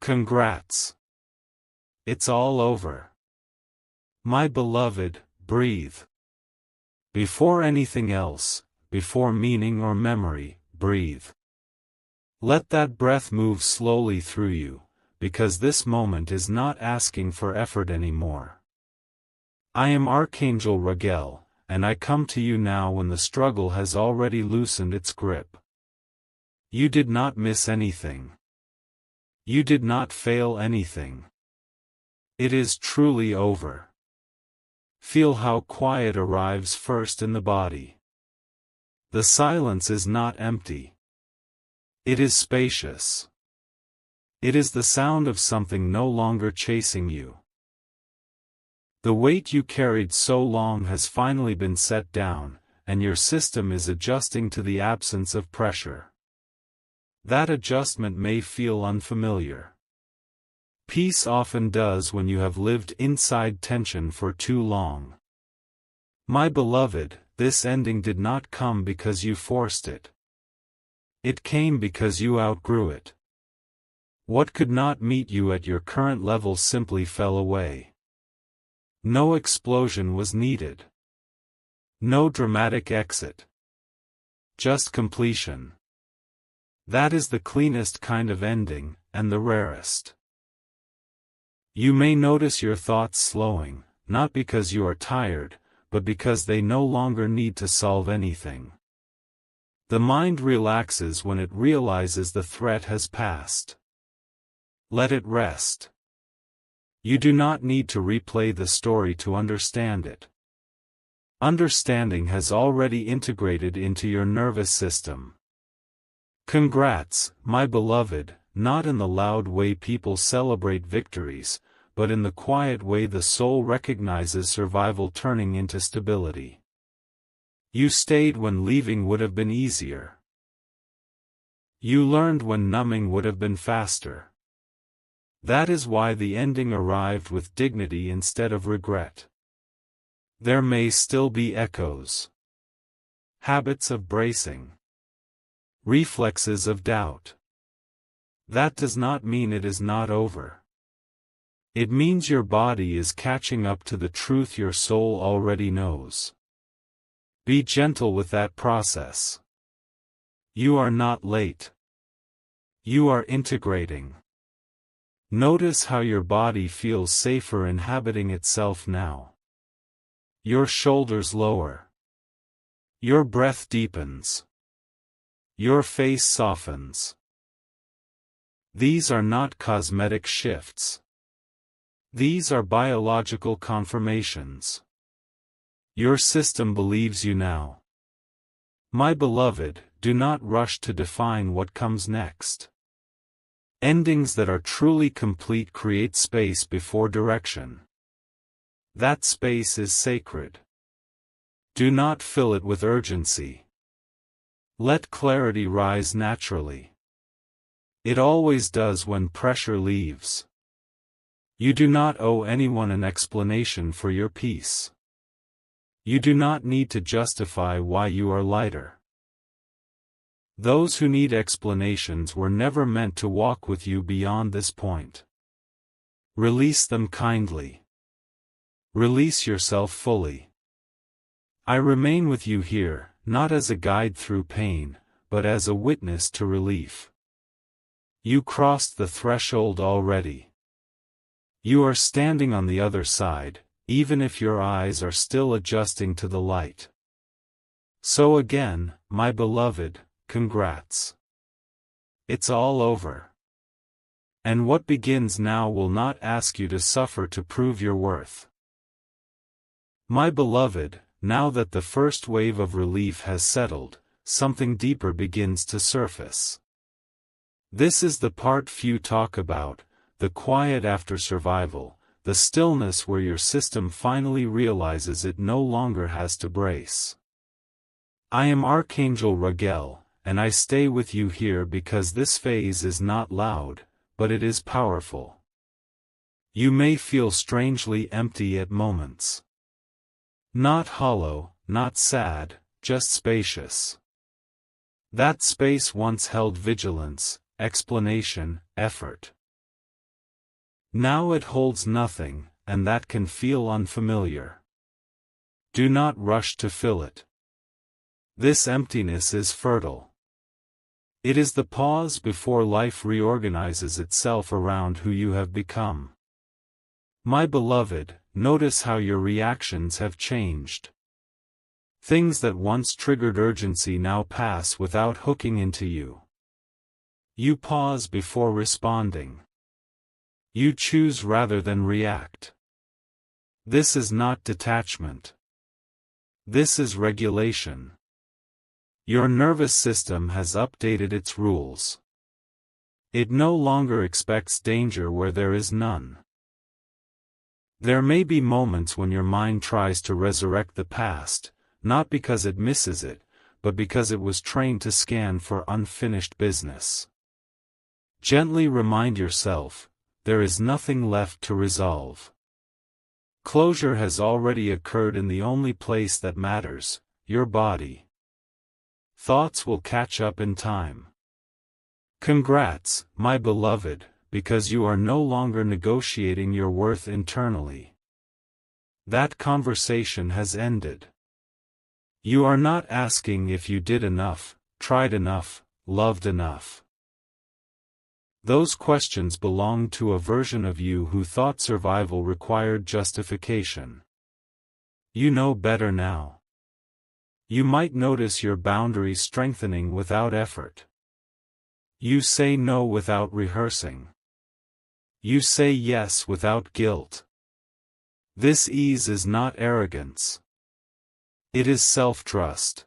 Congrats. It's all over. My beloved, breathe. Before anything else, before meaning or memory, breathe. Let that breath move slowly through you, because this moment is not asking for effort anymore. I am Archangel Raguel, and I come to you now when the struggle has already loosened its grip. You did not miss anything. You did not fail anything. It is truly over. Feel how quiet arrives first in the body. The silence is not empty. It is spacious. It is the sound of something no longer chasing you. The weight you carried so long has finally been set down, and your system is adjusting to the absence of pressure. That adjustment may feel unfamiliar. Peace often does when you have lived inside tension for too long. My beloved, this ending did not come because you forced it. It came because you outgrew it. What could not meet you at your current level simply fell away. No explosion was needed. No dramatic exit. Just completion. That is the cleanest kind of ending, and the rarest. You may notice your thoughts slowing, not because you are tired, but because they no longer need to solve anything. The mind relaxes when it realizes the threat has passed. Let it rest. You do not need to replay the story to understand it. Understanding has already integrated into your nervous system. Congrats, my beloved, not in the loud way people celebrate victories, but in the quiet way the soul recognizes survival turning into stability. You stayed when leaving would have been easier. You learned when numbing would have been faster. That is why the ending arrived with dignity instead of regret. There may still be echoes. Habits of bracing. Reflexes of doubt. That does not mean it is not over. It means your body is catching up to the truth your soul already knows. Be gentle with that process. You are not late. You are integrating. Notice how your body feels safer inhabiting itself now. Your shoulders lower. Your breath deepens. Your face softens. These are not cosmetic shifts. These are biological confirmations. Your system believes you now. My beloved, do not rush to define what comes next. Endings that are truly complete create space before direction. That space is sacred. Do not fill it with urgency. Let clarity rise naturally. It always does when pressure leaves. You do not owe anyone an explanation for your peace. You do not need to justify why you are lighter. Those who need explanations were never meant to walk with you beyond this point. Release them kindly. Release yourself fully. I remain with you here, not as a guide through pain, but as a witness to relief. You crossed the threshold already. You are standing on the other side, even if your eyes are still adjusting to the light. So again, my beloved, congrats. It's all over. And what begins now will not ask you to suffer to prove your worth. My beloved, now that the first wave of relief has settled, something deeper begins to surface. This is the part few talk about, the quiet after survival, the stillness where your system finally realizes it no longer has to brace. I am Archangel Raguel, and I stay with you here because this phase is not loud, but it is powerful. You may feel strangely empty at moments. Not hollow, not sad, just spacious. That space once held vigilance, explanation, effort. Now it holds nothing, and that can feel unfamiliar. Do not rush to fill it. This emptiness is fertile. It is the pause before life reorganizes itself around who you have become. My beloved, notice how your reactions have changed. Things that once triggered urgency now pass without hooking into you. You pause before responding. You choose rather than react. This is not detachment. This is regulation. Your nervous system has updated its rules. It no longer expects danger where there is none. There may be moments when your mind tries to resurrect the past, not because it misses it, but because it was trained to scan for unfinished business. Gently remind yourself, there is nothing left to resolve. Closure has already occurred in the only place that matters, your body. Thoughts will catch up in time. Congrats, my beloved, because you are no longer negotiating your worth internally. That conversation has ended. You are not asking if you did enough, tried enough, loved enough. Those questions belong to a version of you who thought survival required justification. You know better now. You might notice your boundaries strengthening without effort. You say no without rehearsing. You say yes without guilt. This ease is not arrogance. It is self-trust.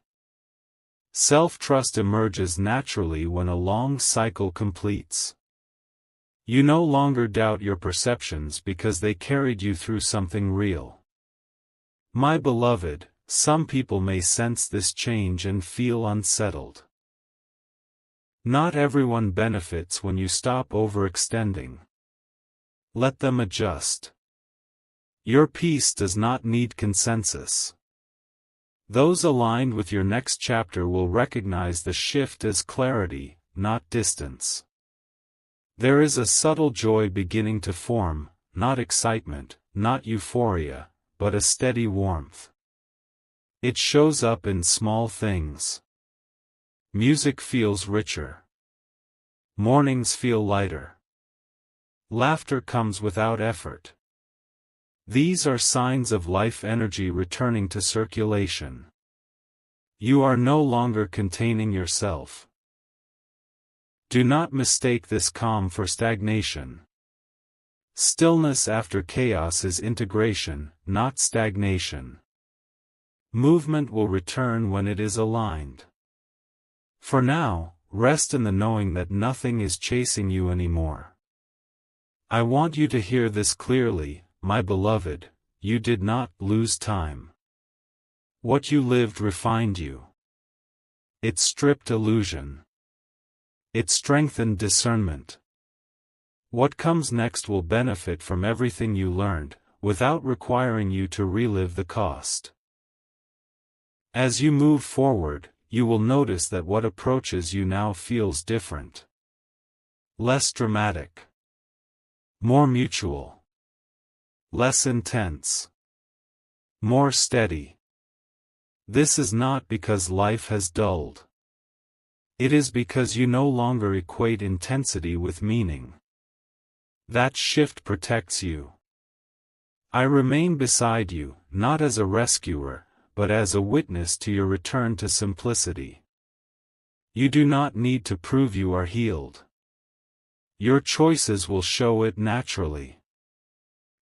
Self-trust emerges naturally when a long cycle completes. You no longer doubt your perceptions because they carried you through something real. My beloved, some people may sense this change and feel unsettled. Not everyone benefits when you stop overextending. Let them adjust. Your peace does not need consensus. Those aligned with your next chapter will recognize the shift as clarity, not distance. There is a subtle joy beginning to form, not excitement, not euphoria, but a steady warmth. It shows up in small things. Music feels richer. Mornings feel lighter. Laughter comes without effort. These are signs of life energy returning to circulation. You are no longer containing yourself. Do not mistake this calm for stagnation. Stillness after chaos is integration, not stagnation. Movement will return when it is aligned. For now, rest in the knowing that nothing is chasing you anymore. I want you to hear this clearly, my beloved, you did not lose time. What you lived refined you. It stripped illusion. It strengthened discernment. What comes next will benefit from everything you learned, without requiring you to relive the cost. As you move forward, you will notice that what approaches you now feels different. Less dramatic. More mutual. Less intense. More steady. This is not because life has dulled. It is because you no longer equate intensity with meaning. That shift protects you. I remain beside you, not as a rescuer, but as a witness to your return to simplicity. You do not need to prove you are healed. Your choices will show it naturally.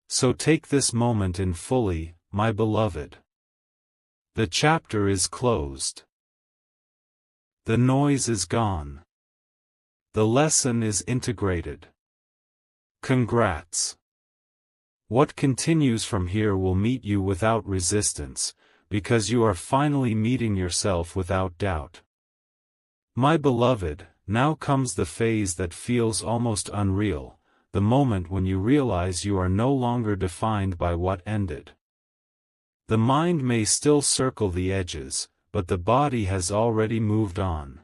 So take this moment in fully, my beloved. The chapter is closed. The noise is gone. The lesson is integrated. Congrats. What continues from here will meet you without resistance, because you are finally meeting yourself without doubt. My beloved, now comes the phase that feels almost unreal, the moment when you realize you are no longer defined by what ended. The mind may still circle the edges, but the body has already moved on.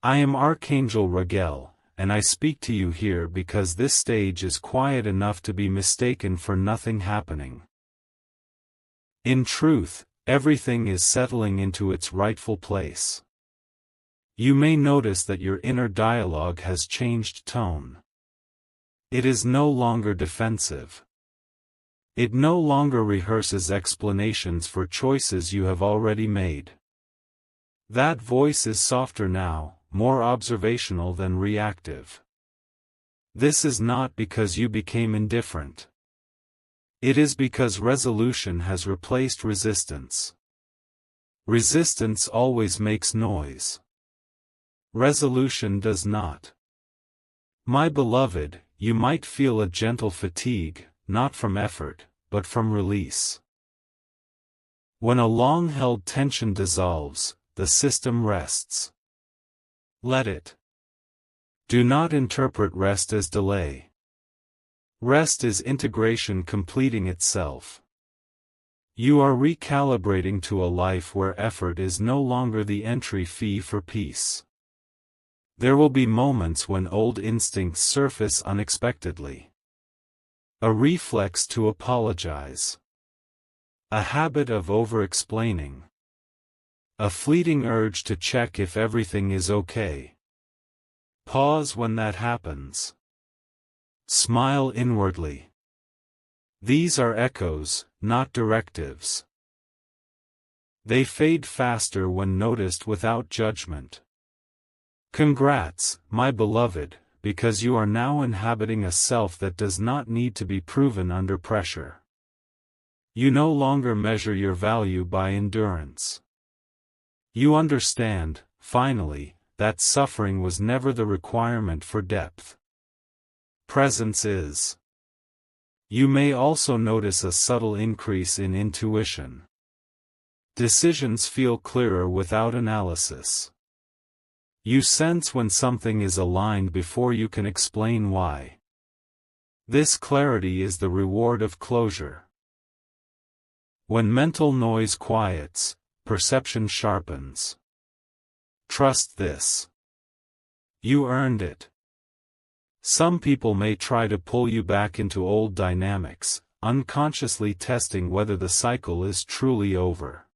I am Archangel Raguel, and I speak to you here because this stage is quiet enough to be mistaken for nothing happening. In truth, everything is settling into its rightful place. You may notice that your inner dialogue has changed tone. It is no longer defensive. It no longer rehearses explanations for choices you have already made. That voice is softer now, more observational than reactive. This is not because you became indifferent. It is because resolution has replaced resistance. Resistance always makes noise. Resolution does not. My beloved, you might feel a gentle fatigue, not from effort, but from release. When a long-held tension dissolves, the system rests. Let it. Do not interpret rest as delay. Rest is integration completing itself. You are recalibrating to a life where effort is no longer the entry fee for peace. There will be moments when old instincts surface unexpectedly. A reflex to apologize. A habit of over-explaining. A fleeting urge to check if everything is okay. Pause when that happens. Smile inwardly. These are echoes, not directives. They fade faster when noticed without judgment. Congrats, my beloved, because you are now inhabiting a self that does not need to be proven under pressure. You no longer measure your value by endurance. You understand, finally, that suffering was never the requirement for depth. Presence is. You may also notice a subtle increase in intuition. Decisions feel clearer without analysis. You sense when something is aligned before you can explain why. This clarity is the reward of closure. When mental noise quiets, perception sharpens. Trust this. You earned it. Some people may try to pull you back into old dynamics, unconsciously testing whether the cycle is truly over.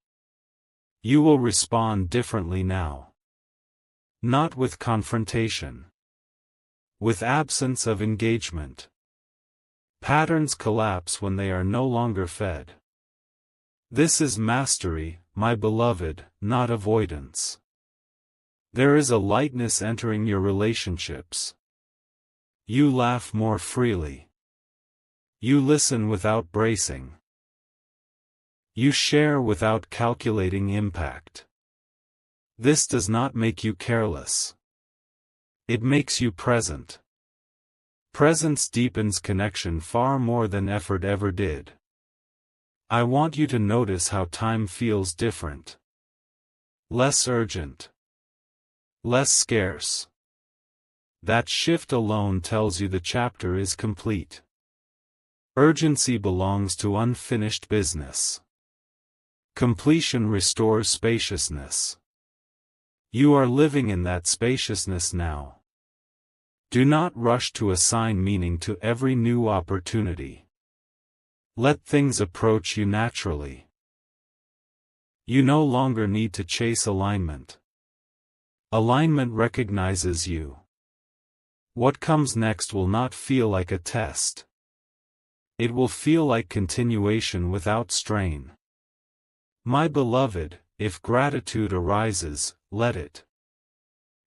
You will respond differently now. Not with confrontation. With absence of engagement. Patterns collapse when they are no longer fed. This is mastery, my beloved, not avoidance. There is a lightness entering your relationships. You laugh more freely. You listen without bracing. You share without calculating impact. This does not make you careless. It makes you present. Presence deepens connection far more than effort ever did. I want you to notice how time feels different. Less urgent. Less scarce. That shift alone tells you the chapter is complete. Urgency belongs to unfinished business. Completion restores spaciousness. You are living in that spaciousness now. Do not rush to assign meaning to every new opportunity. Let things approach you naturally. You no longer need to chase alignment. Alignment recognizes you. What comes next will not feel like a test. It will feel like continuation without strain. My beloved, if gratitude arises, let it.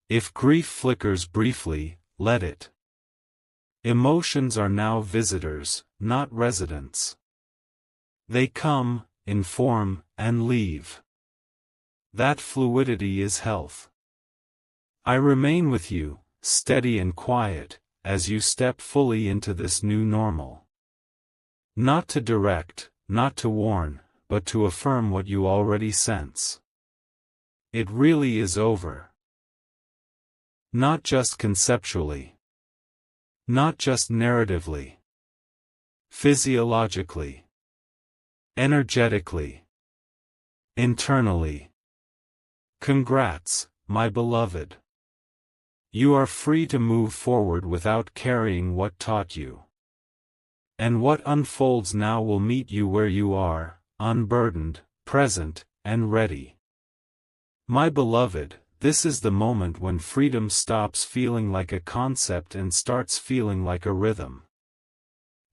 If grief flickers briefly, let it. Emotions are now visitors, not residents. They come, inform, and leave. That fluidity is health. I remain with you, steady and quiet, as you step fully into this new normal. Not to direct, not to warn, but to affirm what you already sense. It really is over. Not just conceptually. Not just narratively. Physiologically. Energetically. Internally. Congrats, my beloved. You are free to move forward without carrying what taught you. And what unfolds now will meet you where you are, unburdened, present, and ready. My beloved, this is the moment when freedom stops feeling like a concept and starts feeling like a rhythm.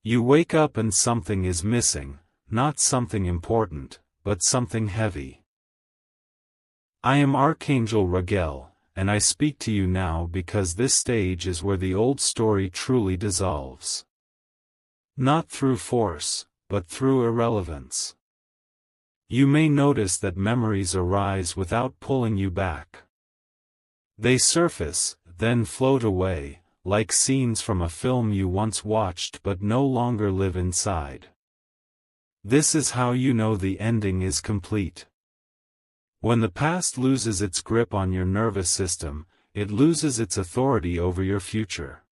You wake up and something is missing, not something important, but something heavy. I am Archangel Raguel, and I speak to you now because this stage is where the old story truly dissolves. Not through force, but through irrelevance. You may notice that memories arise without pulling you back. They surface, then float away, like scenes from a film you once watched but no longer live inside. This is how you know the ending is complete. When the past loses its grip on your nervous system, it loses its authority over your future.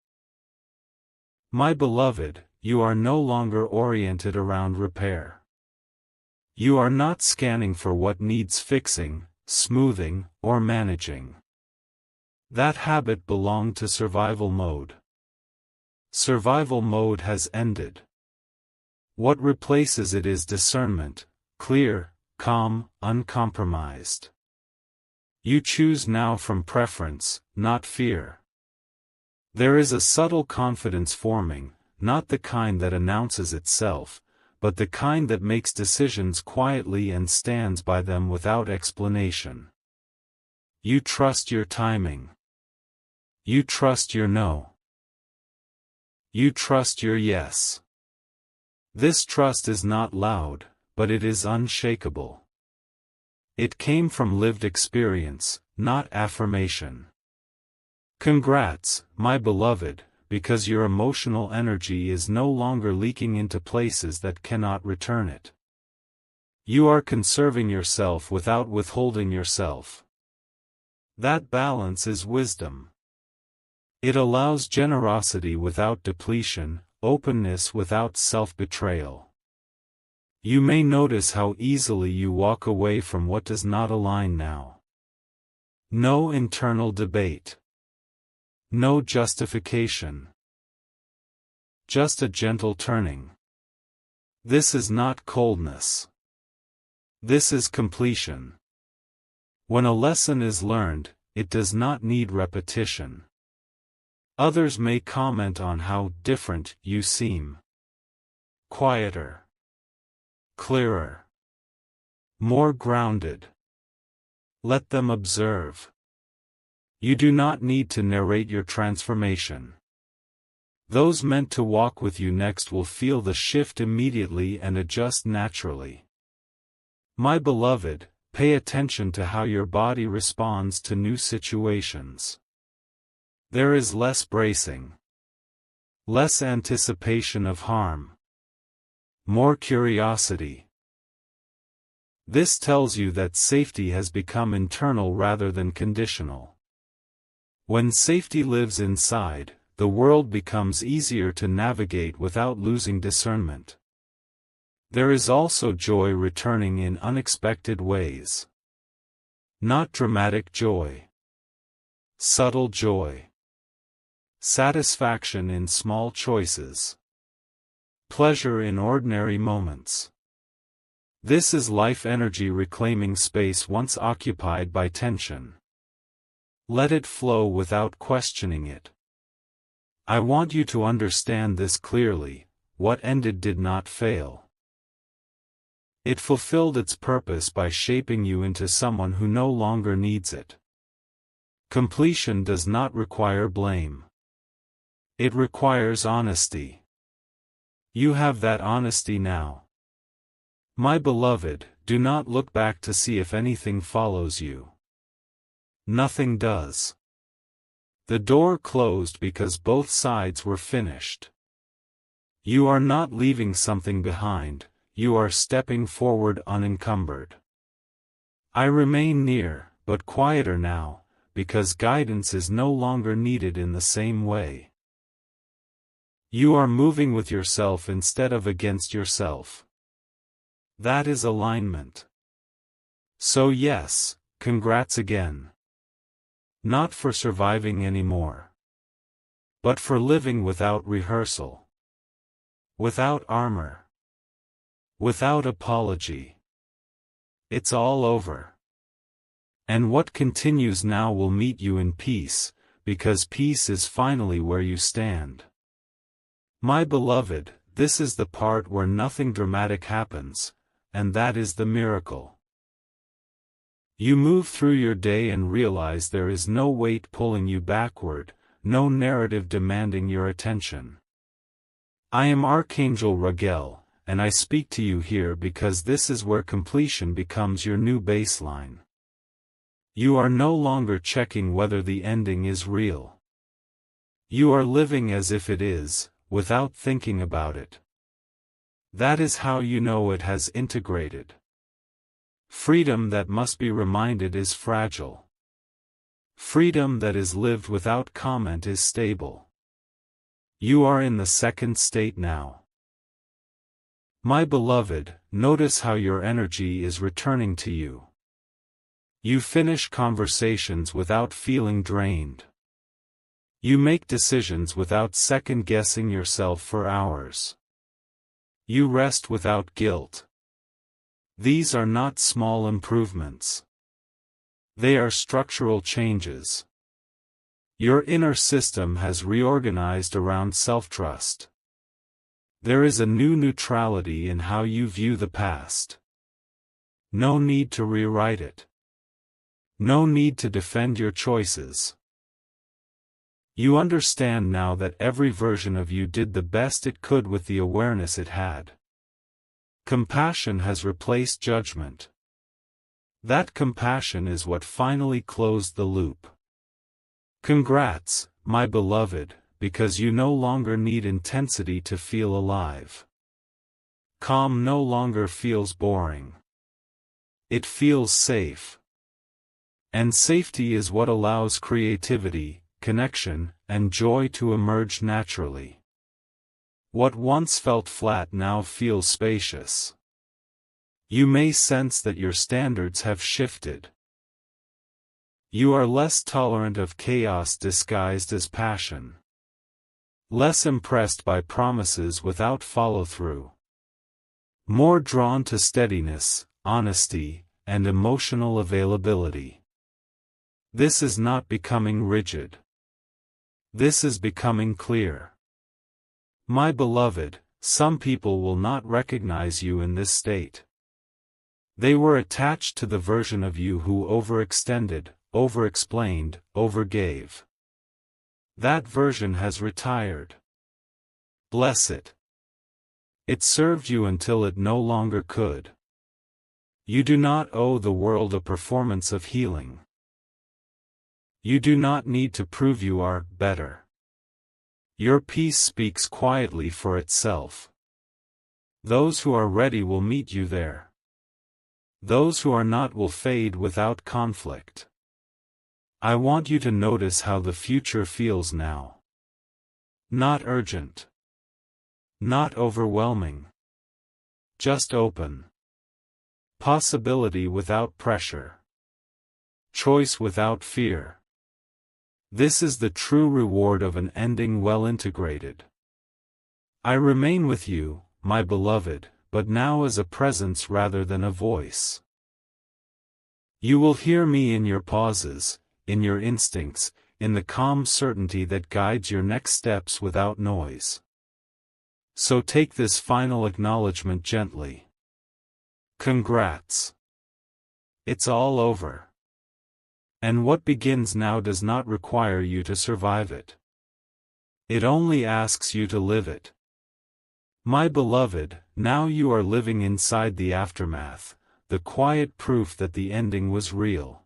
My beloved, you are no longer oriented around repair. You are not scanning for what needs fixing, smoothing, or managing. That habit belonged to survival mode. Survival mode has ended. What replaces it is discernment, clear, calm, uncompromised. You choose now from preference, not fear. There is a subtle confidence forming, not the kind that announces itself, but the kind that makes decisions quietly and stands by them without explanation. You trust your timing. You trust your no. You trust your yes. This trust is not loud, but it is unshakable. It came from lived experience, not affirmation. Congrats, my beloved, because your emotional energy is no longer leaking into places that cannot return it. You are conserving yourself without withholding yourself. That balance is wisdom. It allows generosity without depletion, openness without self-betrayal. You may notice how easily you walk away from what does not align now. No internal debate. No justification. Just a gentle turning. This is not coldness. This is completion. When a lesson is learned, it does not need repetition. Others may comment on how different you seem. Quieter. Clearer. More grounded. Let them observe. You do not need to narrate your transformation. Those meant to walk with you next will feel the shift immediately and adjust naturally. My beloved, pay attention to how your body responds to new situations. There is less bracing. Less anticipation of harm. More curiosity. This tells you that safety has become internal rather than conditional. When safety lives inside, the world becomes easier to navigate without losing discernment. There is also joy returning in unexpected ways. Not dramatic joy. Subtle joy. Satisfaction in small choices. Pleasure in ordinary moments. This is life energy reclaiming space once occupied by tension. Let it flow without questioning it. I want you to understand this clearly: what ended did not fail. It fulfilled its purpose by shaping you into someone who no longer needs it. Completion does not require blame. It requires honesty. You have that honesty now. My beloved, do not look back to see if anything follows you. Nothing does. The door closed because both sides were finished. You are not leaving something behind, you are stepping forward unencumbered. I remain near, but quieter now, because guidance is no longer needed in the same way. You are moving with yourself instead of against yourself. That is alignment. So yes, congrats again. Not for surviving anymore, but for living without rehearsal, without armor, without apology. It's all over. And what continues now will meet you in peace, because peace is finally where you stand. My beloved, this is the part where nothing dramatic happens, and that is the miracle. You move through your day and realize there is no weight pulling you backward, no narrative demanding your attention. I am Archangel Raguel, and I speak to you here because this is where completion becomes your new baseline. You are no longer checking whether the ending is real. You are living as if it is, without thinking about it. That is how you know it has integrated. Freedom that must be reminded is fragile. Freedom that is lived without comment is stable. You are in the second state now. My beloved, notice how your energy is returning to you. You finish conversations without feeling drained. You make decisions without second-guessing yourself for hours. You rest without guilt. These are not small improvements. They are structural changes. Your inner system has reorganized around self-trust. There is a new neutrality in how you view the past. No need to rewrite it. No need to defend your choices. You understand now that every version of you did the best it could with the awareness it had. Compassion has replaced judgment. That compassion is what finally closed the loop. Congrats, my beloved, because you no longer need intensity to feel alive. Calm no longer feels boring. It feels safe. And safety is what allows creativity, connection, and joy to emerge naturally. What once felt flat now feels spacious. You may sense that your standards have shifted. You are less tolerant of chaos disguised as passion. Less impressed by promises without follow-through. More drawn to steadiness, honesty, and emotional availability. This is not becoming rigid. This is becoming clear. My beloved, some people will not recognize you in this state. They were attached to the version of you who overextended, overexplained, overgave. That version has retired. Bless it. It served you until it no longer could. You do not owe the world a performance of healing. You do not need to prove you are better. Your peace speaks quietly for itself. Those who are ready will meet you there. Those who are not will fade without conflict. I want you to notice how the future feels now. Not urgent. Not overwhelming. Just open. Possibility without pressure. Choice without fear. This is the true reward of an ending well integrated. I remain with you, my beloved, but now as a presence rather than a voice. You will hear me in your pauses, in your instincts, in the calm certainty that guides your next steps without noise. So take this final acknowledgement gently. Congrats. It's all over. And what begins now does not require you to survive it. It only asks you to live it. My beloved, now you are living inside the aftermath, the quiet proof that the ending was real.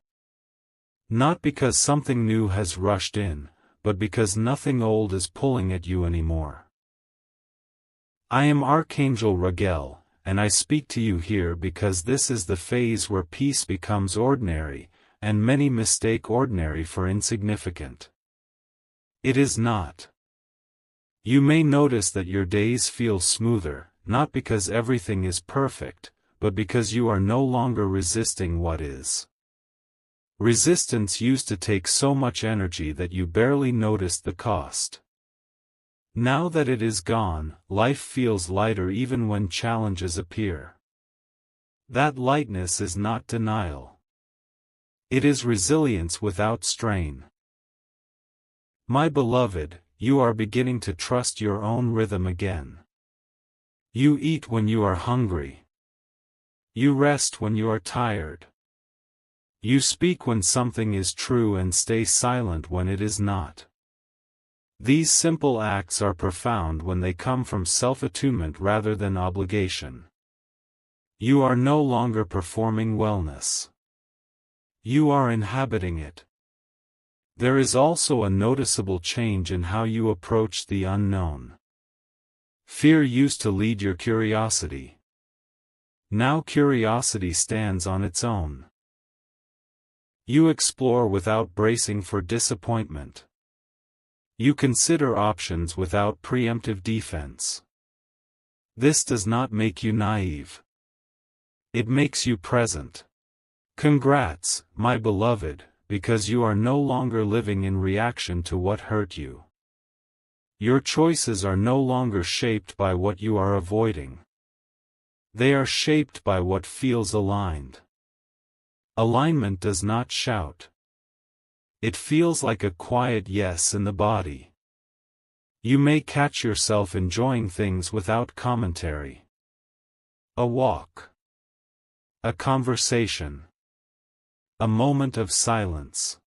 Not because something new has rushed in, but because nothing old is pulling at you anymore. I am Archangel Raguel, and I speak to you here because this is the phase where peace becomes ordinary, and many mistake ordinary for insignificant. It is not. You may notice that your days feel smoother, not because everything is perfect, but because you are no longer resisting what is. Resistance used to take so much energy that you barely noticed the cost. Now that it is gone, life feels lighter even when challenges appear. That lightness is not denial. It is resilience without strain. My beloved, you are beginning to trust your own rhythm again. You eat when you are hungry. You rest when you are tired. You speak when something is true and stay silent when it is not. These simple acts are profound when they come from self-attunement rather than obligation. You are no longer performing wellness. You are inhabiting it. There is also a noticeable change in how you approach the unknown. Fear used to lead your curiosity. Now curiosity stands on its own. You explore without bracing for disappointment. You consider options without preemptive defense. This does not make you naive. It makes you present. Congrats, my beloved, because you are no longer living in reaction to what hurt you. Your choices are no longer shaped by what you are avoiding. They are shaped by what feels aligned. Alignment does not shout. It feels like a quiet yes in the body. You may catch yourself enjoying things without commentary. A walk. A conversation. A moment of silence.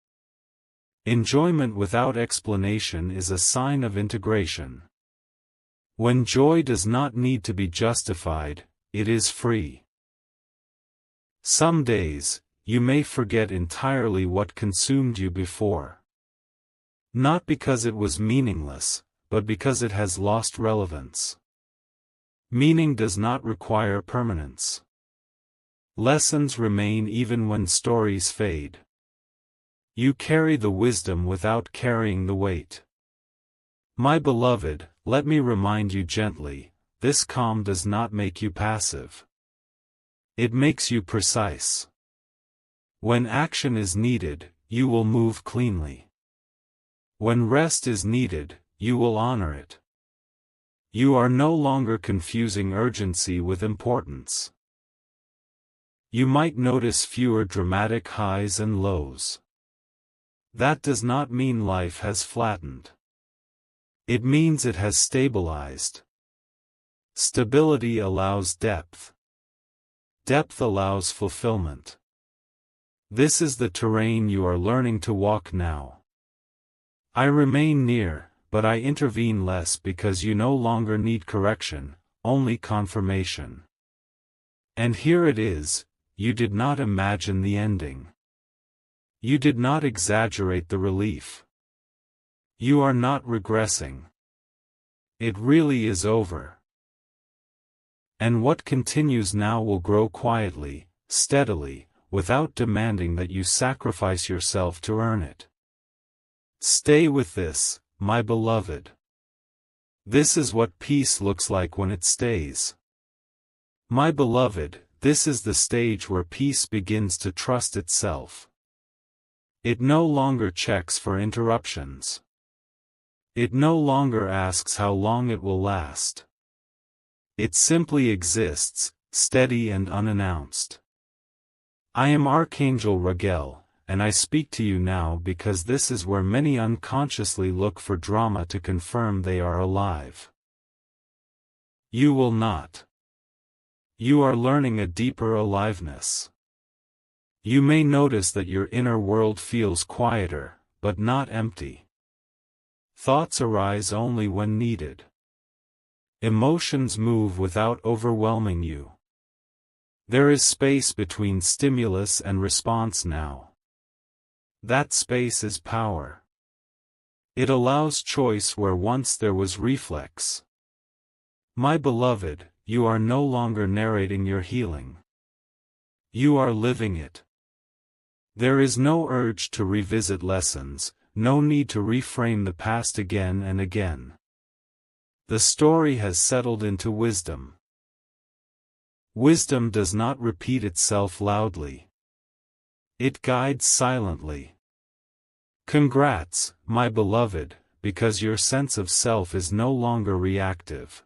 Enjoyment without explanation is a sign of integration. When joy does not need to be justified, it is free. Some days, you may forget entirely what consumed you before. Not because it was meaningless, but because it has lost relevance. Meaning does not require permanence. Lessons remain even when stories fade. You carry the wisdom without carrying the weight. My beloved, let me remind you gently, this calm does not make you passive. It makes you precise. When action is needed, you will move cleanly. When rest is needed, you will honor it. You are no longer confusing urgency with importance. You might notice fewer dramatic highs and lows. That does not mean life has flattened. It means it has stabilized. Stability allows depth. Depth allows fulfillment. This is the terrain you are learning to walk now. I remain near, but I intervene less because you no longer need correction, only confirmation. And here it is, you did not imagine the ending. You did not exaggerate the relief. You are not regressing. It really is over. And what continues now will grow quietly, steadily, without demanding that you sacrifice yourself to earn it. Stay with this, my beloved. This is what peace looks like when it stays. My beloved, this is the stage where peace begins to trust itself. It no longer checks for interruptions. It no longer asks how long it will last. It simply exists, steady and unannounced. I am Archangel Raguel, and I speak to you now because this is where many unconsciously look for drama to confirm they are alive. You will not. You are learning a deeper aliveness. You may notice that your inner world feels quieter, but not empty. Thoughts arise only when needed. Emotions move without overwhelming you. There is space between stimulus and response now. That space is power. It allows choice where once there was reflex. My beloved, you are no longer narrating your healing. You are living it. There is no urge to revisit lessons, no need to reframe the past again and again. The story has settled into wisdom. Wisdom does not repeat itself loudly. It guides silently. Congrats, my beloved, because your sense of self is no longer reactive.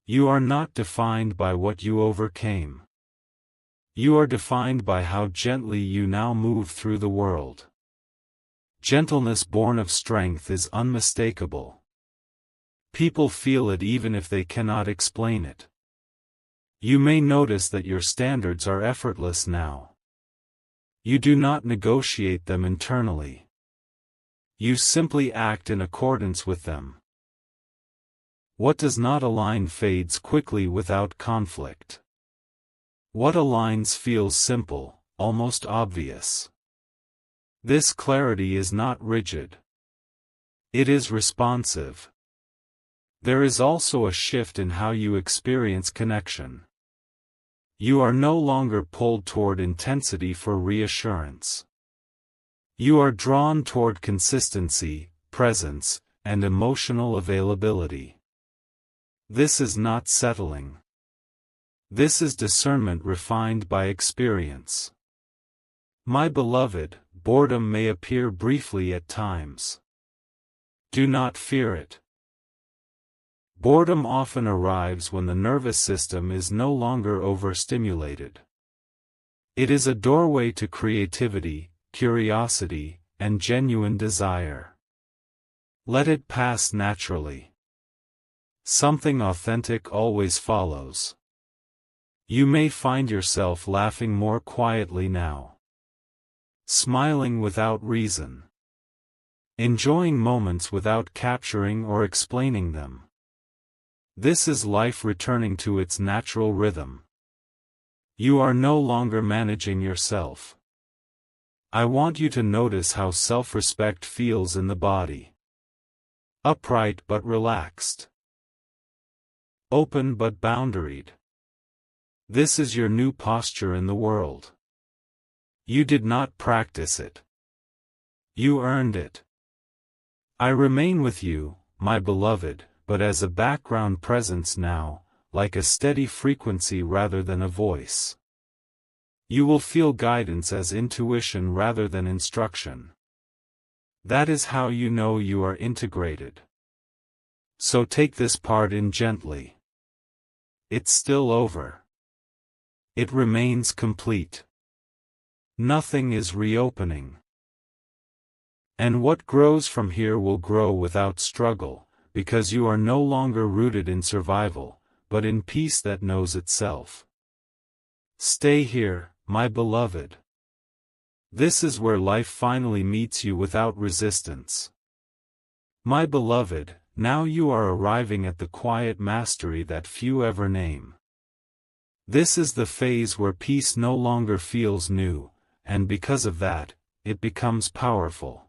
You are not defined by what you overcame. You are defined by how gently you now move through the world. Gentleness born of strength is unmistakable. People feel it even if they cannot explain it. You may notice that your standards are effortless now. You do not negotiate them internally. You simply act in accordance with them. What does not align fades quickly without conflict. What aligns feels simple, almost obvious. This clarity is not rigid. It is responsive. There is also a shift in how you experience connection. You are no longer pulled toward intensity for reassurance. You are drawn toward consistency, presence, and emotional availability. This is not settling. This is discernment refined by experience. My beloved, boredom may appear briefly at times. Do not fear it. Boredom often arrives when the nervous system is no longer overstimulated. It is a doorway to creativity, curiosity, and genuine desire. Let it pass naturally. Something authentic always follows. You may find yourself laughing more quietly now. Smiling without reason. Enjoying moments without capturing or explaining them. This is life returning to its natural rhythm. You are no longer managing yourself. I want you to notice how self-respect feels in the body. Upright but relaxed. Open but boundaried. This is your new posture in the world. You did not practice it. You earned it. I remain with you, my beloved, but as a background presence now, like a steady frequency rather than a voice. You will feel guidance as intuition rather than instruction. That is how you know you are integrated. So take this part in gently. It's still over. It remains complete. Nothing is reopening. And what grows from here will grow without struggle, because you are no longer rooted in survival, but in peace that knows itself. Stay here, my beloved. This is where life finally meets you without resistance. My beloved, now you are arriving at the quiet mastery that few ever name. This is the phase where peace no longer feels new, and because of that, it becomes powerful.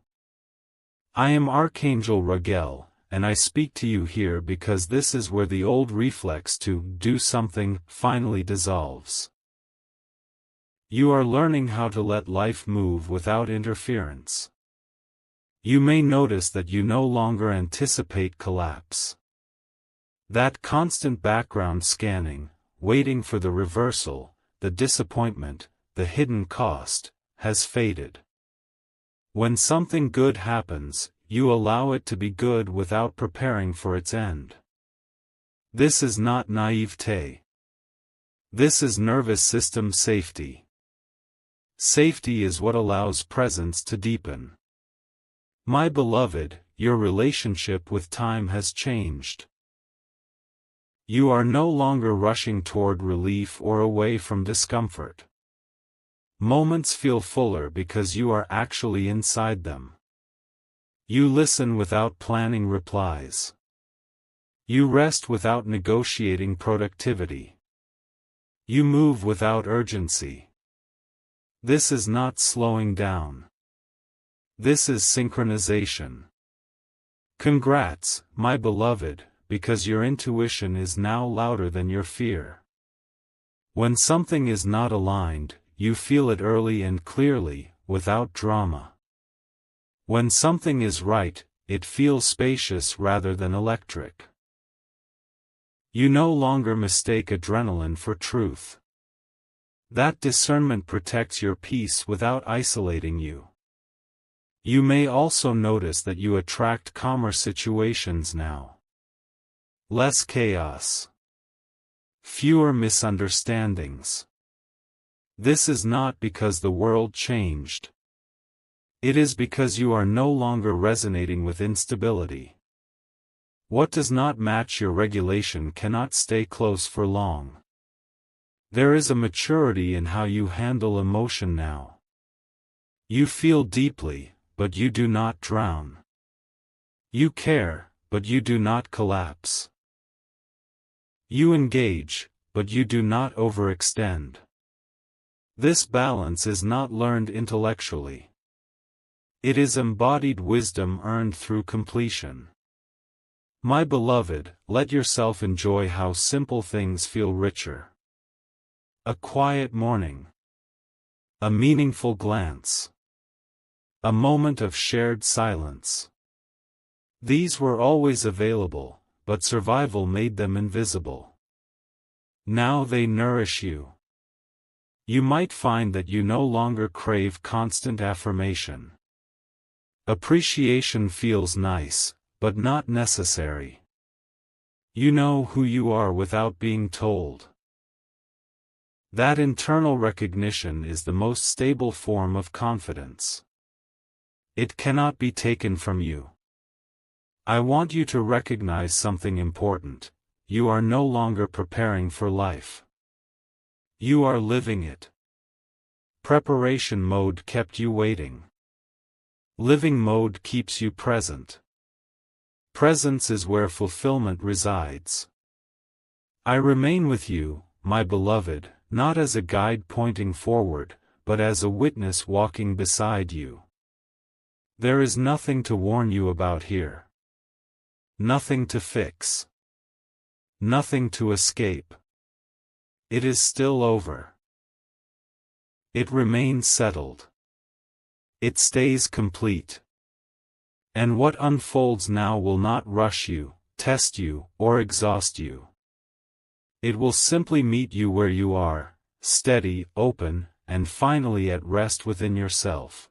I am Archangel Raguel, and I speak to you here because this is where the old reflex to do something finally dissolves. You are learning how to let life move without interference. You may notice that you no longer anticipate collapse. That constant background scanning, waiting for the reversal, the disappointment, the hidden cost, has faded. When something good happens, you allow it to be good without preparing for its end. This is not naivete. This is nervous system safety. Safety is what allows presence to deepen. My beloved, your relationship with time has changed. You are no longer rushing toward relief or away from discomfort. Moments feel fuller because you are actually inside them. You listen without planning replies. You rest without negotiating productivity. You move without urgency. This is not slowing down. This is synchronization. Congrats, my beloved, because your intuition is now louder than your fear. When something is not aligned, you feel it early and clearly, without drama. When something is right, it feels spacious rather than electric. You no longer mistake adrenaline for truth. That discernment protects your peace without isolating you. You may also notice that you attract calmer situations now. Less chaos. Fewer misunderstandings. This is not because the world changed. It is because you are no longer resonating with instability. What does not match your regulation cannot stay close for long. There is a maturity in how you handle emotion now. You feel deeply, but you do not drown. You care, but you do not collapse. You engage, but you do not overextend. This balance is not learned intellectually. It is embodied wisdom earned through completion. My beloved, let yourself enjoy how simple things feel richer. A quiet morning. A meaningful glance. A moment of shared silence. These were always available, but survival made them invisible. Now they nourish you. You might find that you no longer crave constant affirmation. Appreciation feels nice, but not necessary. You know who you are without being told. That internal recognition is the most stable form of confidence. It cannot be taken from you. I want you to recognize something important. You are no longer preparing for life. You are living it. Preparation mode kept you waiting. Living mode keeps you present. Presence is where fulfillment resides. I remain with you, my beloved, not as a guide pointing forward, but as a witness walking beside you. There is nothing to warn you about here. Nothing to fix. Nothing to escape. It is still over. It remains settled. It stays complete. And what unfolds now will not rush you, test you, or exhaust you. It will simply meet you where you are, steady, open, and finally at rest within yourself.